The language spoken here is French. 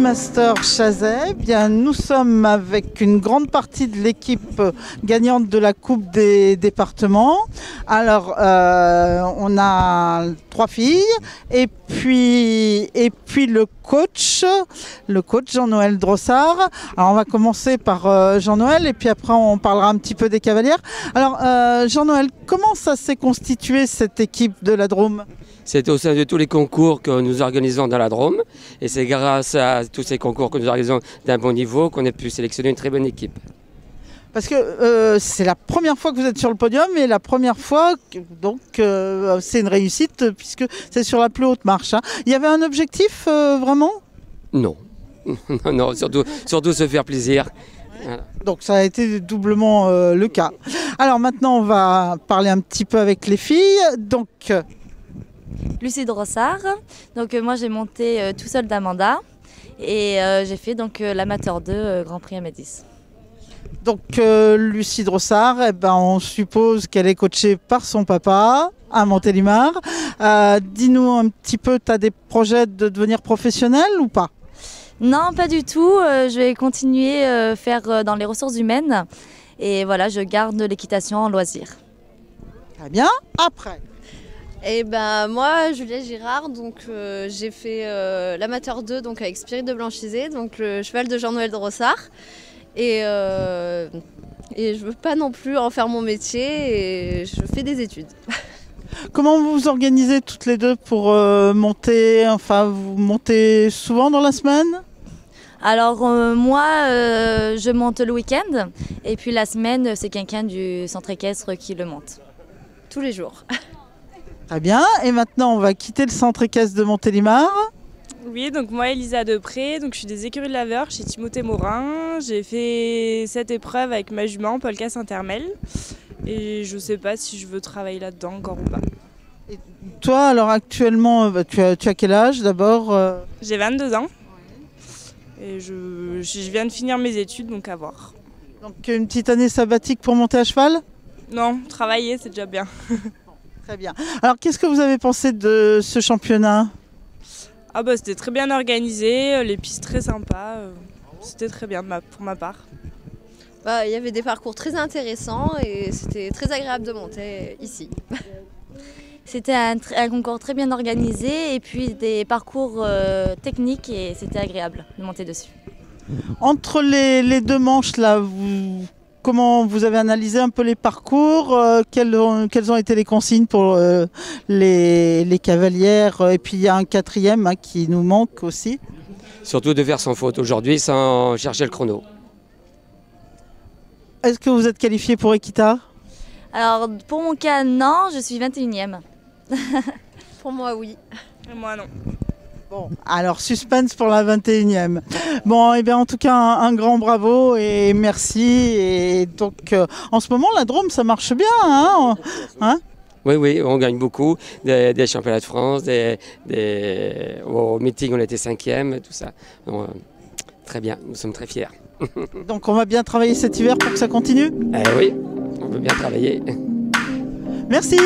Master Chazay. Bien, nous sommes avec une grande partie de l'équipe gagnante de la Coupe des départements. Alors, on a 3 filles et puis le coach Jean-Noël Drossard. Alors, on va commencer par Jean-Noël et puis après on parlera un petit peu des cavalières. Alors, Jean-Noël, comment ça s'est constitué cette équipe de la Drôme ? C'est au sein de tous les concours que nous organisons dans la Drôme et c'est grâce à tous ces concours que nous organisons d'un bon niveau qu'on a pu sélectionner une très bonne équipe. Parce que c'est la première fois que vous êtes sur le podium et la première fois, donc c'est une réussite puisque c'est sur la plus haute marche. Hein. Il y avait un objectif vraiment ? Non, non, surtout se faire plaisir. Voilà. Donc ça a été doublement le cas. Alors maintenant on va parler un petit peu avec les filles. Donc Lucie Drossard. Donc moi j'ai monté tout seul d'Amanda et j'ai fait donc l'amateur 2 Grand Prix Amédis. Donc Lucie Drossard, eh ben, on suppose qu'elle est coachée par son papa à Montélimar. Dis-nous un petit peu, tu as des projets de devenir professionnelle ou pas ? Non, pas du tout. Je vais continuer à faire dans les ressources humaines et voilà, je garde l'équitation en loisir. Très bien. Après ? Et ben moi, Juliette Girard, donc j'ai fait l'amateur 2 donc avec Spirit de Blanchisé, donc le cheval de Jean-Noël Drossard. Et je veux pas non plus en faire mon métier et je fais des études. Comment vous vous organisez toutes les deux pour monter, enfin vous montez souvent dans la semaine ? Alors moi, je monte le week-end et puis la semaine, c'est quelqu'un du centre équestre qui le monte. Tous les jours. Très bien, et maintenant on va quitter le centre équestre de Montélimar. Oui, donc moi Elisa Depré, donc je suis des écuries de laveur chez Timothée Morin. J'ai fait cette épreuve avec ma jument Polka Saint-Hermel et je sais pas si je veux travailler là-dedans encore ou pas. Et toi alors actuellement, tu as quel âge d'abord ? J'ai 22 ans et je viens de finir mes études donc à voir. Donc une petite année sabbatique pour monter à cheval ? Non, travailler c'est déjà bien. Très bien. Alors qu'est-ce que vous avez pensé de ce championnat ? Ah bah c'était très bien organisé, les pistes très sympas, c'était très bien pour ma part. Bah, y avait des parcours très intéressants et c'était très agréable de monter ici. C'était un concours très bien organisé et puis des parcours techniques et c'était agréable de monter dessus. Entre les deux manches là, comment vous avez analysé un peu les parcours, quelles ont été les consignes pour les cavalières et puis il y a un 4e hein, qui nous manque aussi. Surtout de faire sans faute aujourd'hui sans chercher le chrono. Est-ce que vous êtes qualifié pour Equita ? Alors pour mon cas non, je suis 21e. Pour moi oui. Et moi non. Bon, alors suspense pour la 21e. Bon, et bien en tout cas un grand bravo et merci. Et donc en ce moment la Drôme ça marche bien, hein, Oui, on gagne beaucoup, des championnats de France, au meeting on était 5e, tout ça. Donc, très bien, nous sommes très fiers. Donc on va bien travailler cet hiver pour que ça continue ? Oui, on veut bien travailler. Merci.